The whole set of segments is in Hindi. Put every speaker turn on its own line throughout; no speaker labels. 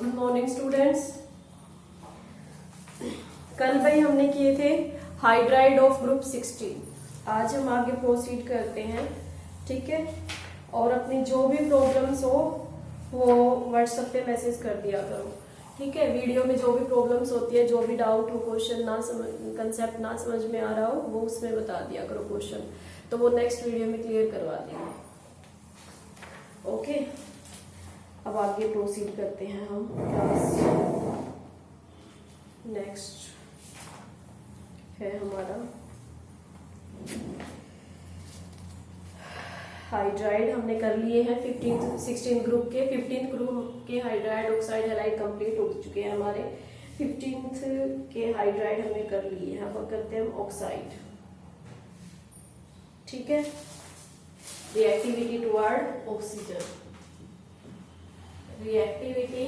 Good morning students. कल भाई हमने किए थे हाइड्राइड ऑफ ग्रुप 16। आज हम आगे प्रोसीड करते हैं, ठीक है। और अपनी जो भी प्रॉब्लम्स हो वो व्हाट्सएप पे मैसेज कर दिया करो, ठीक है। वीडियो में जो भी प्रॉब्लम्स होती है, जो भी डाउट हो, क्वेश्चन ना समझ, कंसेप्ट ना समझ में आ रहा हो, वो उसमें बता दिया करो क्वेश्चन, तो वो नेक्स्ट वीडियो में क्लियर करवा देंगे। ओके, अब आगे प्रोसीड करते हैं हम क्लास। नेक्स्ट है हमारा हाइड्राइड। हमने कर लिए हैं 16 ग्रुप के 15th ग्रुप के हाइड्राइड ऑक्साइड हैलाइड कंप्लीट हो चुके हैं हमारे। 15th के हाइड्राइड हमने कर लिए हैं। अब करते हैं ऑक्साइड, ठीक है। Reactivity toward oxygen, reactivity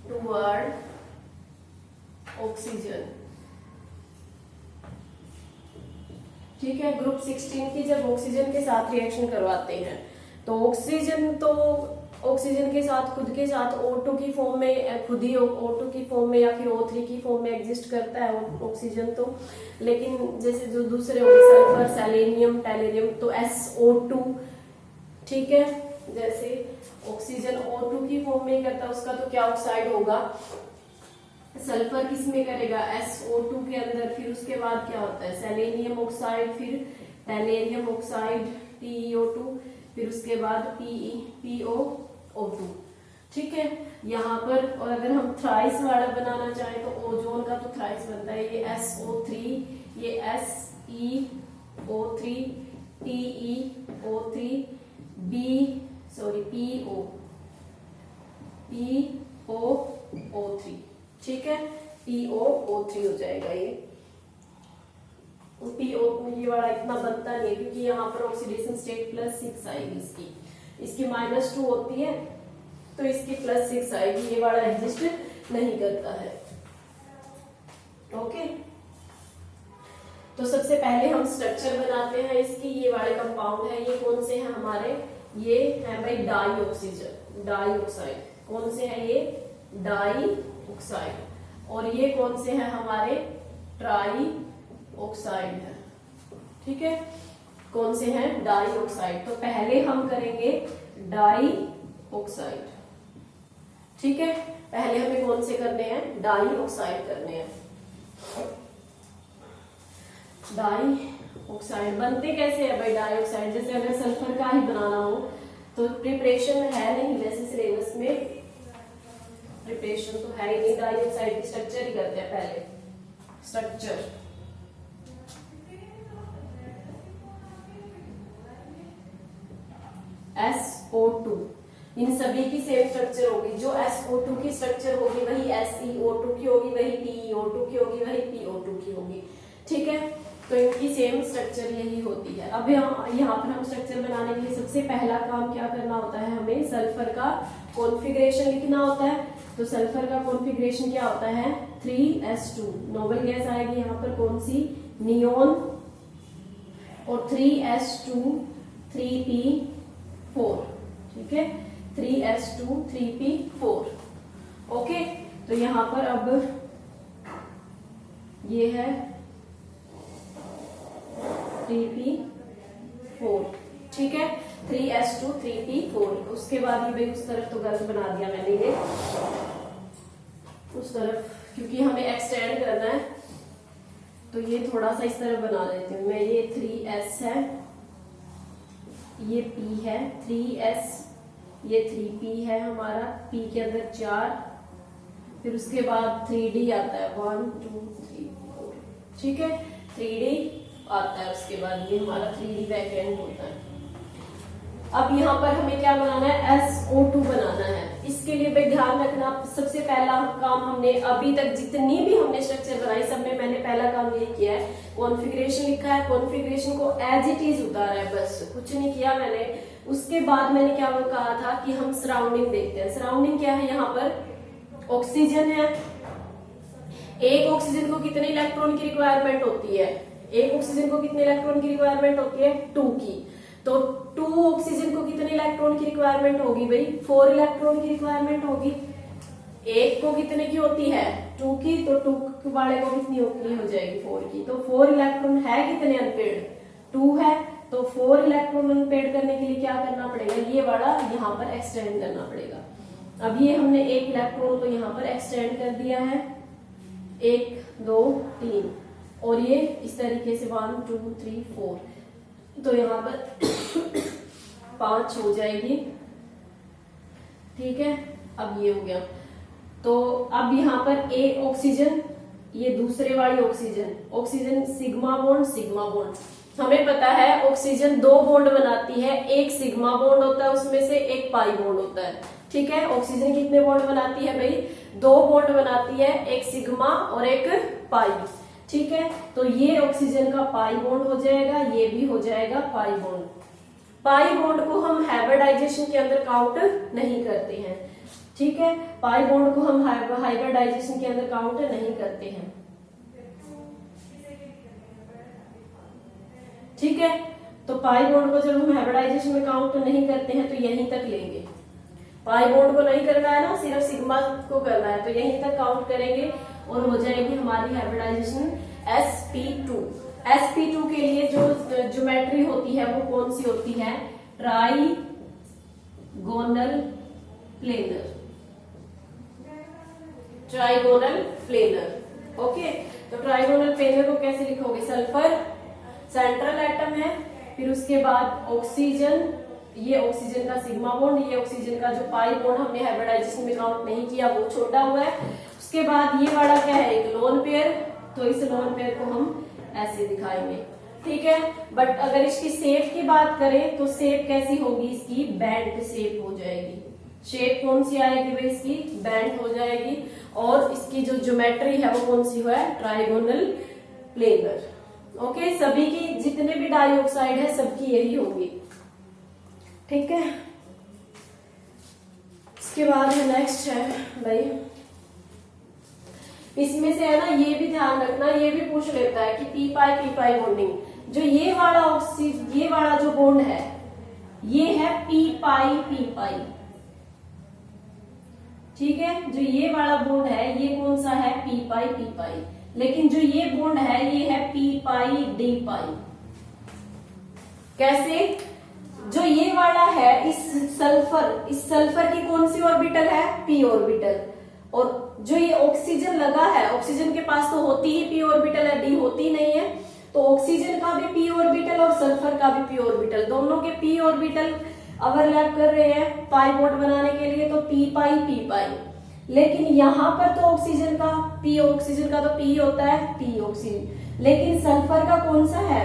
toward oxygen, ठीक है। ग्रुप 16 की जब ऑक्सीजन के साथ रिएक्शन करवाते हैं तो ऑक्सीजन के साथ खुद के साथ O2 की फॉर्म में, खुद ही O2 की फॉर्म में या फिर O3 की फॉर्म में एग्जिस्ट करता है ऑक्सीजन तो। लेकिन जैसे जो दूसरे होंगे सल्फर, सेलेनियम, टैलेनियम, तो SO2, ठीक है। जैसे ऑक्सीजन O2 की फॉर्म में करता है, उसका तो क्या ऑक्साइड होगा। सल्फर किस में करेगा, SO2 के अंदर। फिर उसके बाद क्या होता है, सेलेनियम ऑक्साइड, फिर टैलेनियम ऑक्साइड TeO2, फिर उसके बाद PeO2, ठीक है। यहाँ पर और अगर हम थ्राइस वाला बनाना चाहें तो ओजोन का तो थ्राइस बनता है। ये SO3, ये SeO3, TeO3, POO3, ठीक है। POO3 हो जाएगा ये। ये वाला इतना बनता नहीं है क्योंकि यहाँ पर ऑक्सीडेशन स्टेट +6 आएगी। इसकी -2 होती है तो इसकी +6 आएगी। ये वाला एग्जिस्ट नहीं करता है, ओके। तो सबसे पहले हम स्ट्रक्चर बनाते हैं इसकी। ये वाले कंपाउंड है, ये कौन से हैं हमारे, ये है भाई डाई ऑक्साइड। कौन से है ये, डाई ऑक्साइड। और ये कौन से हैं हमारे, ट्राई ऑक्साइड है, ठीक है। कौन से हैं, डाई ऑक्साइड। तो पहले हम करेंगे डाई ऑक्साइड, ठीक है। पहले हमें कौन से करने हैं, डाई ऑक्साइड करने हैं। डाई ऑक्साइड बनते कैसे है भाई डाई ऑक्साइड। जैसे अगर सल्फर का ही बनाना हो तो प्रिपरेशन है नहीं, जैसे सिलेबस में प्रिपरेशन तो है ही नहीं। डाई ऑक्साइड की स्ट्रक्चर ही करते हैं पहले। स्ट्रक्चर SO2, इन सभी की सेम स्ट्रक्चर होगी। जो SO2 की स्ट्रक्चर होगी वही SeO2 की होगी, वही TeO2 की होगी, वही PO2 की होगी, ठीक है। तो इनकी सेम स्ट्रक्चर यही होती है। अब यहाँ पर हम स्ट्रक्चर बनाने के लिए सबसे पहला काम क्या करना होता है, हमें सल्फर का कॉन्फ़िगरेशन लिखना होता है। तो सल्फर का कॉन्फ़िगरेशन क्या होता है, 3s2। नोबल गैस आएगी यहाँ पर कौन सी, नियोन, और 3s2 3p4, ठीक है। 3s2 3p4, okay. तो यहाँ पर अब ये है 3p4, ठीक है। 3s2 3p4। उसके बाद ये भाई उस तरफ तो गलत बना दिया मैंने ये, उस तरफ क्योंकि हमें एक्सटेंड करना है तो ये थोड़ा सा इस तरफ बना देती हूँ मैं। ये 3s है, ये p है, 3s, ये 3p है हमारा, p के अंदर 4, फिर उसके बाद 3d आता है, 1 2 3 4, ठीक है। 3d आता है, उसके बाद ये हमारा 3d बैक एंड होता है। अब यहाँ पर हमें क्या बनाना है, SO2 बनाना है। इसके लिए भाई ध्यान रखना, सबसे पहला काम हमने अभी तक जितनी भी हमने स्ट्रक्चर बनाई सब में मैंने पहला काम यही किया है, कॉन्फ़िगरेशन लिखा है, कॉन्फ़िगरेशन को एज इट इज उतारा है, बस कुछ नहीं किया मैंने। उसके बाद मैंने क्या कहा था कि हम सराउंडिंग देखते हैं। सराउंडिंग क्या है, यहाँ पर ऑक्सीजन है। एक ऑक्सीजन को कितने इलेक्ट्रॉन की रिक्वायरमेंट होती है, एक ऑक्सीजन को कितने इलेक्ट्रॉन की रिक्वायरमेंट होती है, 2 की। तो टू ऑक्सीजन को कितने इलेक्ट्रॉन की रिक्वायरमेंट होगी भाई? 4 इलेक्ट्रॉन की रिक्वायरमेंट होगी। एक को कितने की होती है? 2 की, तो 2 वाले को कितनी हो जाएगी? 4 की। तो 4 इलेक्ट्रॉन है कितने अनपेड? 2 है। तो 4 इलेक्ट्रॉन अनपेड करने के लिए क्या करना पड़ेगा? ये वाला यहाँ पर एक्सटेंड करना पड़ेगा। अब ये हमने 1 इलेक्ट्रॉन को यहाँ पर एक्सटेंड कर दिया है, 1 2 3, और ये इस तरीके से 1 2 3 4, तो यहाँ पर 5 हो जाएगी। ठीक है, अब ये हो गया। तो अब यहाँ पर ए ऑक्सीजन, ये दूसरे वाली ऑक्सीजन सिग्मा बॉन्ड। हमें पता है ऑक्सीजन 2 बॉन्ड बनाती है, एक सिग्मा बॉन्ड होता है उसमें से, एक पाई बॉन्ड होता है। ठीक है, ऑक्सीजन कितने बॉन्ड बनाती है भाई? 2 बॉन्ड बनाती है, एक सिग्मा और एक पाई। ठीक है, तो ये ऑक्सीजन का पाई बॉन्ड हो जाएगा, ये भी हो जाएगा पाई बॉन्ड। पाई बॉन्ड को हम हाइब्रिडाइजेशन के अंदर काउंट नहीं करते हैं। ठीक है, पाई बॉन्ड को हम हाइब्रिडाइजेशन के अंदर काउंट नहीं करते हैं। ठीक है, तो पाई बॉन्ड को जब हम हाइब्रिडाइजेशन में काउंट नहीं करते हैं तो यहीं तक लेंगे। पाई बॉन्ड को नहीं करना है ना, सिर्फ सिग्मा को करना है, तो यहीं तक काउंट करेंगे और हो जाएगी हमारी हाइब्रिडाइजेशन sp2। sp2 के लिए जो ज्योमेट्री होती है वो कौन सी होती है? Trigonal planar. Trigonal planar. Okay, तो ट्राइगोनल प्लेनर को कैसे लिखोगे? सल्फर सेंट्रल एटम है, फिर उसके बाद ऑक्सीजन, ये ऑक्सीजन का सिग्मा बॉन्ड, ये ऑक्सीजन का जो पाई बॉन्ड हमने हाइब्रिडाइजेशन में काउंट नहीं किया वो छोटा हुआ है। उसके बाद ये वाला क्या है? एक लोन पेयर, तो इस लोन पेयर को हम ऐसे दिखाएंगे। ठीक है, बट अगर इसकी शेप की बात करें तो शेप कैसी होगी इसकी? बैंड शेप हो जाएगी। शेप कौन सी आएगी भाई इसकी? बैंड हो जाएगी। और इसकी जो ज्योमेट्री है वो कौन सी है? Trigonal planar. ओके, सभी की जितने भी डाइऑक्साइड है सबकी यही होगी। ठीक है, इसके बाद नेक्स्ट है भाई, इसमें से है ना, ये भी ध्यान रखना, ये भी पूछ लेता है कि पी पाई बॉन्डिंग। जो ये वाला जो बॉन्ड है ये है पी पाई। ठीक है, जो ये वाला बॉन्ड है ये कौन सा है? पी पाई। लेकिन जो ये बॉन्ड है ये है पी पाई डी पाई। कैसे? जो ये वाला है इस सल्फर की कौन सी ऑर्बिटल है? P orbital. और जो ये ऑक्सीजन लगा है, ऑक्सीजन के पास तो होती ही पी ऑर्बिटल है, डी होती नहीं है, तो ऑक्सीजन का भी पी ऑर्बिटल और सल्फर का भी पी ऑर्बिटल, दोनों के पी ऑर्बिटल ओवरलैप कर रहे हैं पाई बॉन्ड बनाने के लिए, तो पी पाई। लेकिन यहाँ पर तो ऑक्सीजन का तो पी होता है, पी ऑक्सीजन, लेकिन सल्फर का कौन सा है?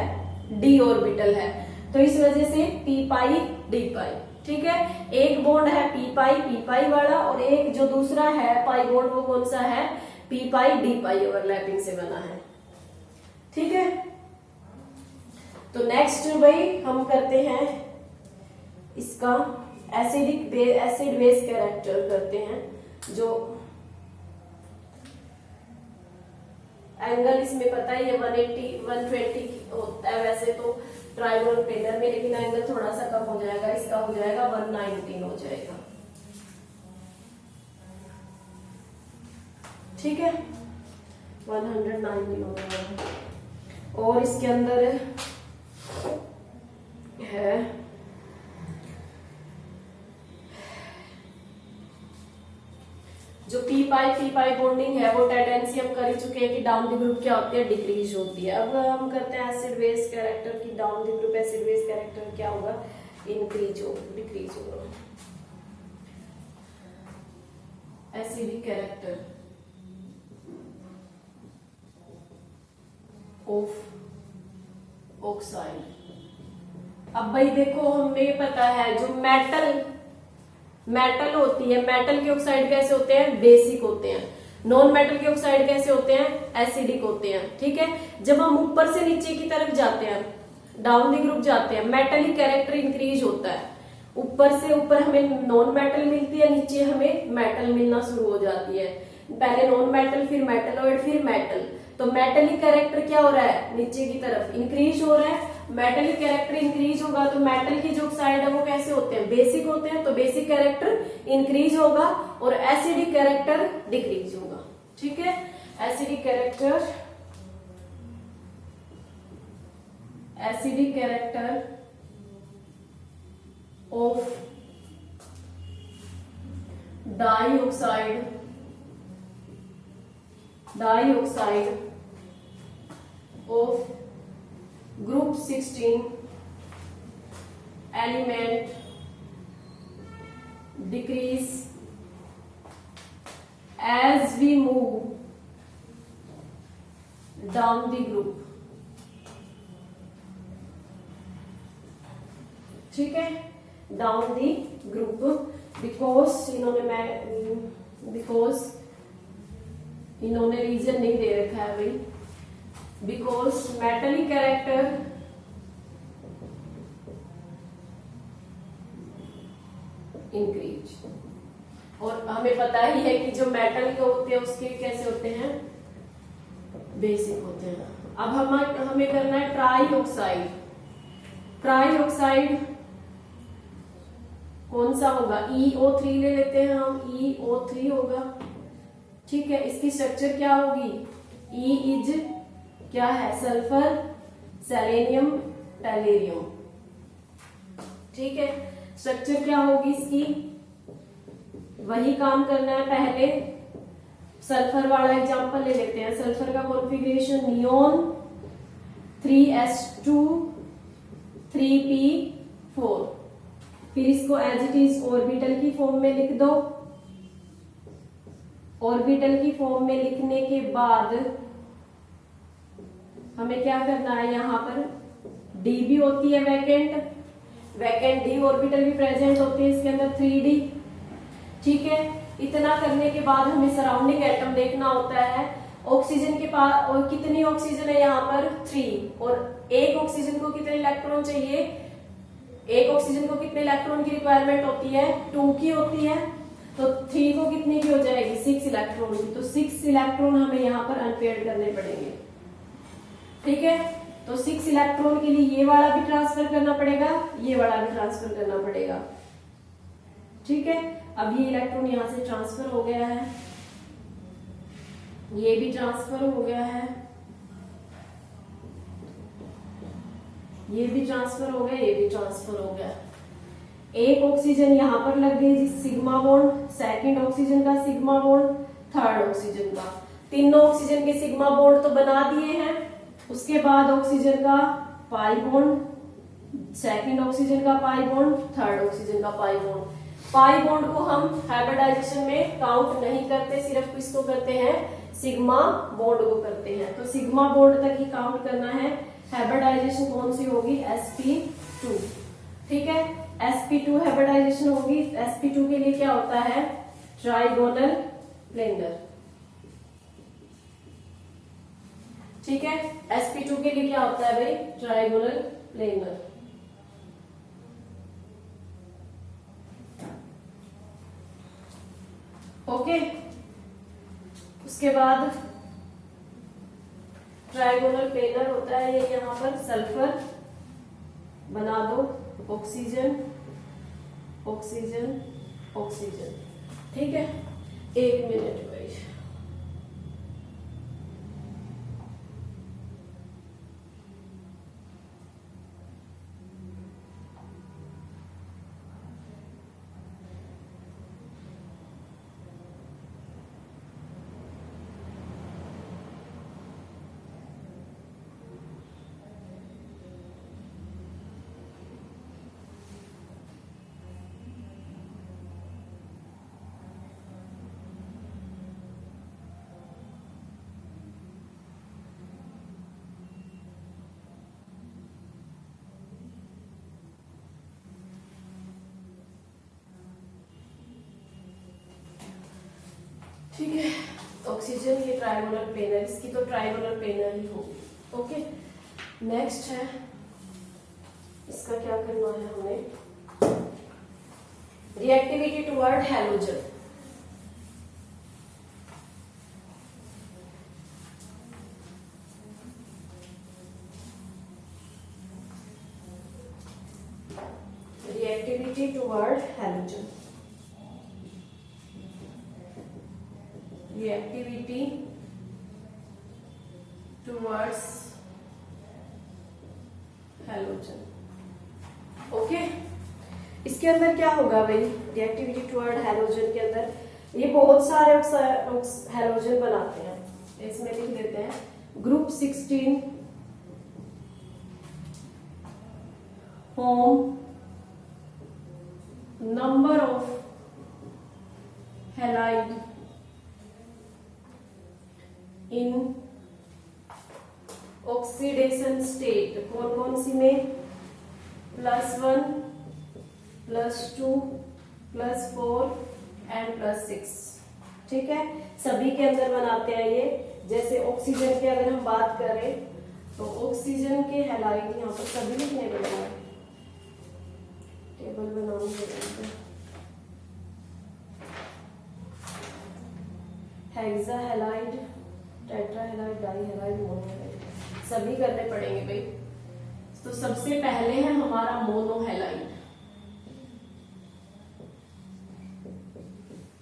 डी ऑर्बिटल है, तो इस वजह से पी पाई डी पाई। ठीक है, एक बॉन्ड है पी पाई वाला, और एक जो दूसरा है पाई बॉन्ड वो कौन सा है? पी पाई डी पाई ओवरलैपिंग से बना है। ठीक है, तो नेक्स्ट भाई हम करते हैं इसका एसिड बेस कैरेक्टर करते हैं। जो एंगल इसमें पता है ये 180 120 होता है वैसे तो ट्राइगोनल प्लेनर में, लेकिन एंगल थोड़ा सा कम हो जाएगा, इसका हो जाएगा 119 हो जाएगा। ठीक है, 119 हो जाएगा। और इसके अंदर है जो पी पाई बॉन्डिंग है वो टेंडेंसी हम कर ही चुके हैं कि डाउन द ग्रुप क्या होती है? डिक्रीज होती है। अब हम करते हैं एसिड बेस कैरेक्टर की down the group acid base character क्या होगा? डिक्रीज होगा। Acidic character of oxide. अब भाई देखो हमें पता है जो मेटल होती है, मेटल के ऑक्साइड कैसे होते हैं? बेसिक होते हैं। नॉन मेटल के ऑक्साइड कैसे होते हैं? एसिडिक होते हैं। ठीक है, जब हम ऊपर से नीचे की तरफ जाते हैं, डाउन द ग्रुप जाते हैं, मेटलिक कैरेक्टर इंक्रीज होता है। ऊपर से ऊपर हमें नॉन मेटल मिलती है, नीचे हमें मेटल मिलना शुरू हो जाती है। पहले नॉन मेटल, फिर मेटलॉइड, फिर मेटल। तो मेटलिक कैरेक्टर क्या हो रहा है? नीचे की तरफ इंक्रीज हो रहा है। मेटलिक कैरेक्टर इंक्रीज होगा तो मेटल की जो ऑक्साइड है वो कैसे होते हैं, बेसिक होते हैं, तो बेसिक कैरेक्टर इंक्रीज होगा और एसिडिक कैरेक्टर डिक्रीज होगा। ठीक है, acidic character of dioxide of group 16 element decrease as we move down the group। ठीक है, डाउन दी ग्रुप, बिकॉज इन्होंने रीजन नहीं दे रखा है भाई, बिकॉज मेटलिक कैरेक्टर इंक्रीज, और हमें पता ही है कि जो मेटल के होते हैं उसके कैसे होते हैं, बेसिक होते हैं। अब हमें करना है ट्राईऑक्साइड। ट्राईऑक्साइड कौन सा होगा, EO3 ले लेते हैं हम, EO3 होगा। ठीक है, इसकी स्ट्रक्चर क्या होगी, E इज क्या है, सल्फर, सेलेनियम, टेलेरियम। ठीक है, स्ट्रक्चर क्या होगी इसकी, वही काम करना है। पहले सल्फर वाला एग्जांपल ले लेते हैं। सल्फर का कॉन्फ़िगरेशन नियोन 3s2 3p4, फिर इसको एज इट इज ऑर्बिटल की फॉर्म में लिख दो। ऑर्बिटल की फॉर्म में लिखने के बाद हमें क्या करना है, यहां पर डी भी होती है वैकेंट डी ऑर्बिटल भी प्रेजेंट होती है इसके अंदर 3d। ठीक है, इतना करने के बाद हमें सराउंडिंग एटम देखना होता है। ऑक्सीजन के पास और कितनी ऑक्सीजन है यहाँ पर 3, और एक ऑक्सीजन को कितने इलेक्ट्रॉन चाहिए, एक ऑक्सीजन को कितने इलेक्ट्रॉन की रिक्वायरमेंट होती है, 2 की होती है, तो 3 को कितने की हो जाएगी, 6 इलेक्ट्रॉन की, तो 6 इलेक्ट्रॉन हमें यहाँ पर अनपेयर्ड करने पड़ेंगे। ठीक है, तो 6 इलेक्ट्रॉन के लिए ये वाला भी ट्रांसफर करना पड़ेगा, ये वाला भी ट्रांसफर करना पड़ेगा। ठीक है, अब ये इलेक्ट्रॉन यहां से ट्रांसफर हो गया है, ये भी ट्रांसफर हो गया है, ये भी ट्रांसफर हो गया, ये भी ट्रांसफर हो गया। एक ऑक्सीजन यहां पर लग गई सिग्मा बॉन्ड, सेकंड ऑक्सीजन का सिग्मा बॉन्ड, थर्ड ऑक्सीजन का, तीनों ऑक्सीजन के सिग्मा बॉन्ड तो बना दिए हैं। उसके बाद ऑक्सीजन का पाई बॉन्ड, सेकंड ऑक्सीजन का पाई बॉन्ड, थर्ड ऑक्सीजन का पाई बॉन्ड। पाई बॉन्ड को हम हाइब्रिडाइजेशन में काउंट नहीं करते, सिर्फ किसको करते हैं, सिग्मा बॉन्ड को करते हैं। तो सिग्मा बॉन्ड तक ही काउंट करना है। हाइब्रिडाइजेशन कौन सी होगी, sp2। ठीक है, sp2 हाइब्रिडाइजेशन होगी। sp2 के लिए क्या होता है, ट्राइगोनल प्लेनर। ठीक है, sp2 के लिए क्या होता है भाई, ट्राइगोनल प्लेनर। ओके, उसके बाद ट्राइगोनल प्लेनर होता है, ये यहाँ पर सल्फर बना दो, ऑक्सीजन ऑक्सीजन ऑक्सीजन। ठीक है, 1 मिनट भाई। ठीक है, ऑक्सीजन ये ट्राइगोनल प्लेनर, इसकी तो ट्राइगोनल प्लेनर ही होगी। ओके, नेक्स्ट है, इसका क्या करना है हमें, reactivity toward halogen. Halogen. Reactivity towards halogen. Okay, इसके अंदर क्या होगा भाई, रिएक्टिविटी टुवर्ड हैलोजन के अंदर ये बहुत सारे हैलोजन बनाते हैं। इसमें लिख देते हैं group 16 form number of halide in oxidation state। कौन कौन सी में, +1 +2 +4 एंड +6। ठीक है, सभी के अंदर बनाते हैं ये। जैसे ऑक्सीजन की अगर हम बात करें तो ऑक्सीजन के हैलाइड यहाँ पर सभी लिखने पड़ेंगे, टेबल बनाऊंगे। Hexa halide, tetra halide, die halide, mono halide, सभी करने पड़ेंगे भाई। तो सबसे पहले है हमारा मोनो हैलाइड।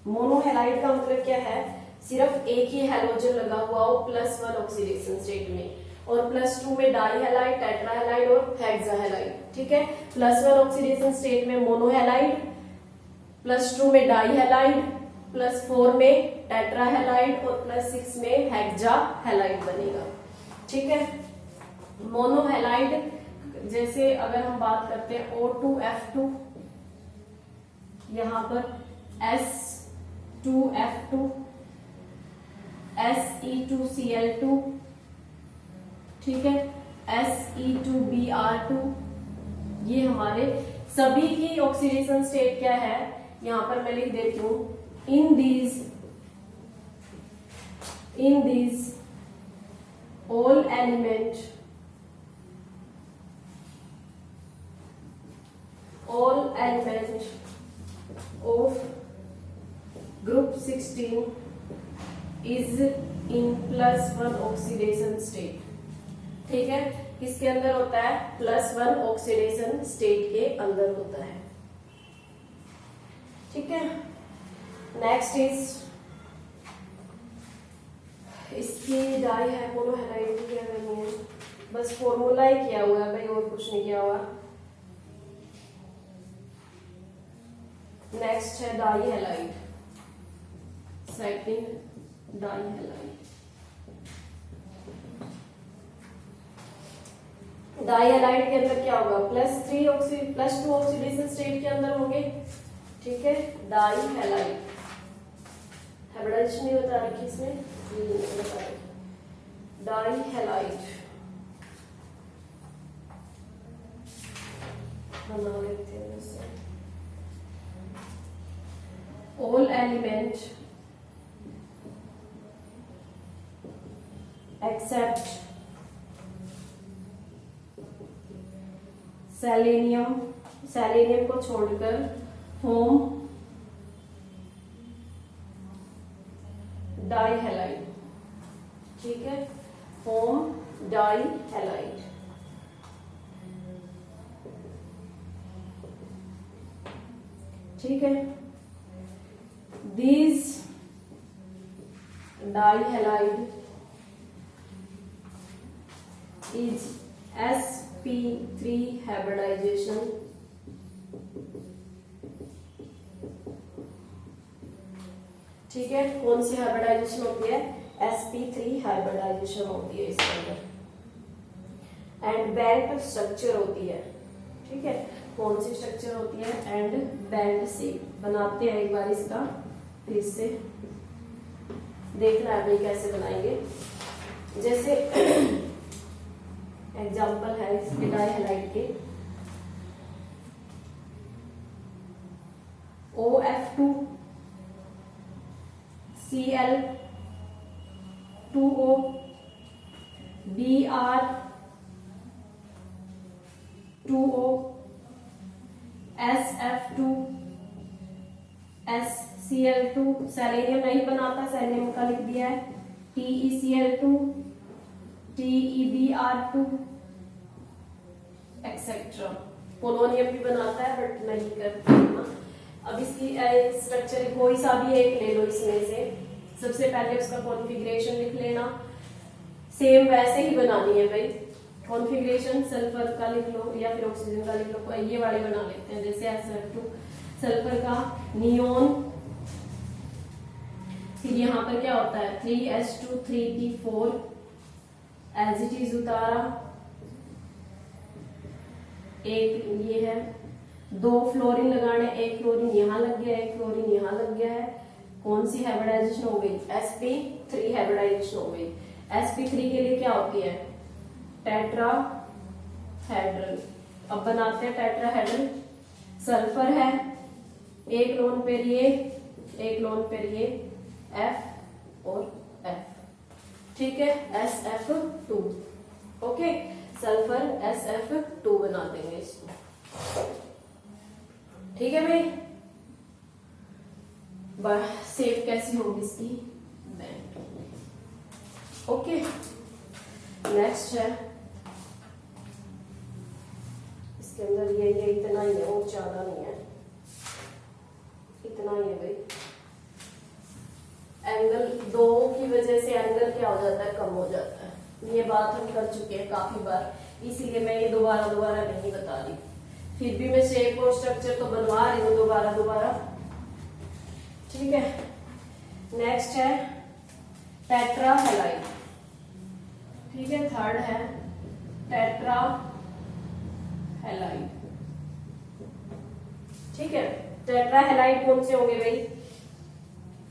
मोनो हैलाइड का मतलब क्या है, सिर्फ एक ही हैलोजन लगा हुआ हो +1 ऑक्सीडेशन स्टेट में, और +2 में डाई हैलाइड, टेट्रा हैलाइड और हेक्सा हैलाइड। ठीक है, +1 ऑक्सीडेशन स्टेट में मोनो हैलाइड, +2 में डाई हैलाइड, +4 में टेट्रा हैलाइड और +6 में हेक्सा हैलाइड बनेगा। ठीक है, मोनो हैलाइड जैसे अगर हम बात करते हैं O2F2, यहां पर S2F2, Se2Cl2, ठीक है, Se2Br2, ये हमारे सभी की ऑक्सीडेशन स्टेट क्या है, यहां पर मैं लिख देती हूं in these all element of group 16 is in +1 oxidation state. ठीक है, किसके अंदर होता है, +1 ऑक्सीडेशन स्टेट के अंदर होता है। ठीक है, नेक्स्ट इज इसकी डाई है मोनो हैलाइड की क्या करनी है, बस फॉर्मूला ही किया हुआ है भाई, और कुछ नहीं किया हुआ। नेक्स्ट है dihalide, second dihalide. Die halide के अंदर क्या होगा, +2 ऑक्सीडेशन स्टेट के अंदर होंगे। ठीक है, डाई हैलाइड, हाइब्रिडाइजेशन नहीं बता रखी इसमें, डाई हैलाइड बना लेते हैं जैसे all element except सेलेनियम को छोड़कर form डाई हैलाइड। ठीक है, form डाई हैलाइड। ठीक है, these dihalide is sp3 hybridization ठीक है, कौन सी हाइब्रिडाइजेशन होती है, sp3 हाइब्रिडाइजेशन होती है इसके अंदर, एंड बेल्ट स्ट्रक्चर होती है। ठीक है, कौन सी स्ट्रक्चर होती है, एंड बेल्ट शेप बनाते हैं। एक बार इसका फिर से देखना है भाई कैसे बनाएंगे। जैसे एग्जांपल है इसके डाई हैलाइड के, OF2 Cl2O Br2O SF2 SCl2, selenium नहीं बनाता, सेलेनियम का लिख दिया है, TeCl2 TeBr2 एक्सेट्रा। पोलोनियम भी बनाता है बट नहीं करते ना। अब इसकी स्ट्रक्चर कोई सा भी एक ले लो इसमें से, सबसे पहले उसका कॉन्फ़िगरेशन लिख लेना, सेम वैसे ही बनानी है भाई। कॉन्फ़िगरेशन सल्फर का लिख लो या फिर ऑक्सीजन का लिख लो, ये वाले बना लेते हैं। जैसे SF2 सल्फर का नियोन, फिर यहाँ पर क्या होता है 3S2 3P4 as it is उतारा, एक ये है, 2 फ्लोरीन लगाने, एक फ्लोरीन यहाँ लग गया, एक फ्लोरीन यहाँ लग गया है। कौन सी हाइब्रिडाइजेशन हो गई? sp3 हाइब्रिडाइजेशन हो गई। sp3 के लिए क्या होती है? टेट्राहेड्रल। अब बनाते हैं टेट्राहेड्रल। सल्फर है, एक लोन पेयर ये, एक लोन पेयर ये, F और F, ठीक है, SF2। ओके, सल्फर SF2 बना देंगे इसको, ठीक है भाई। सेव कैसी होगी इसकी बैंक, ओके। नेक्स्ट है, इसके अंदर ये इतना ही है और ज्यादा नहीं है, इतना ही है भाई। एंगल 2 की वजह से एंगल क्या हो जाता है? कम हो जाता है। ये बात हम कर चुके हैं काफी बार, इसीलिए मैं ये दोबारा नहीं बता रही। फिर भी मैं शेप और स्ट्रक्चर तो बनवा रही हूँ दोबारा, ठीक है। नेक्स्ट है टेट्राहेलाइड, ठीक है। थर्ड है टेट्राहेलाइड, ठीक है। टेट्राहेलाइड कौन से होंगे भाई?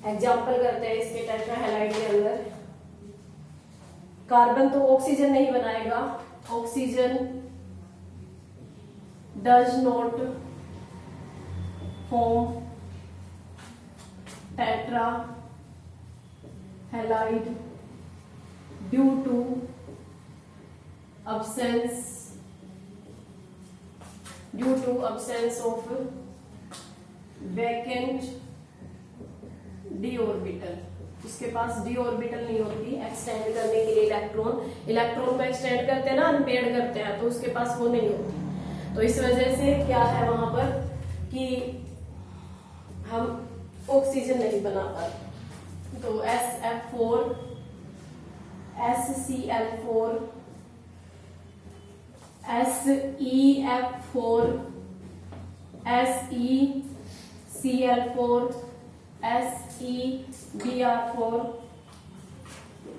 एग्जाम्पल करते हैं इसके टेट्राहेलाइड के अंदर। कार्बन तो ऑक्सीजन नहीं बनाएगा, oxygen does not form tetrahalide due to absence of vacant d orbital. उसके पास d ऑर्बिटल नहीं होती एक्सटेंड करने के लिए। इलेक्ट्रॉन को एक्सटेंड करते हैं ना, अनपेयर्ड करते हैं, तो उसके पास वो नहीं होती। तो इस वजह से क्या है वहां पर कि हम ऑक्सीजन नहीं बना पाते। तो SF4 SCl4 SEF4 SeCl4 SeBr4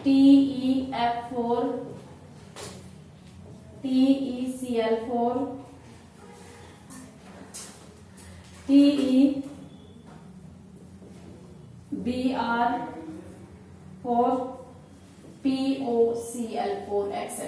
TeF4 TeCl4 TeBr4 POCl4 etc.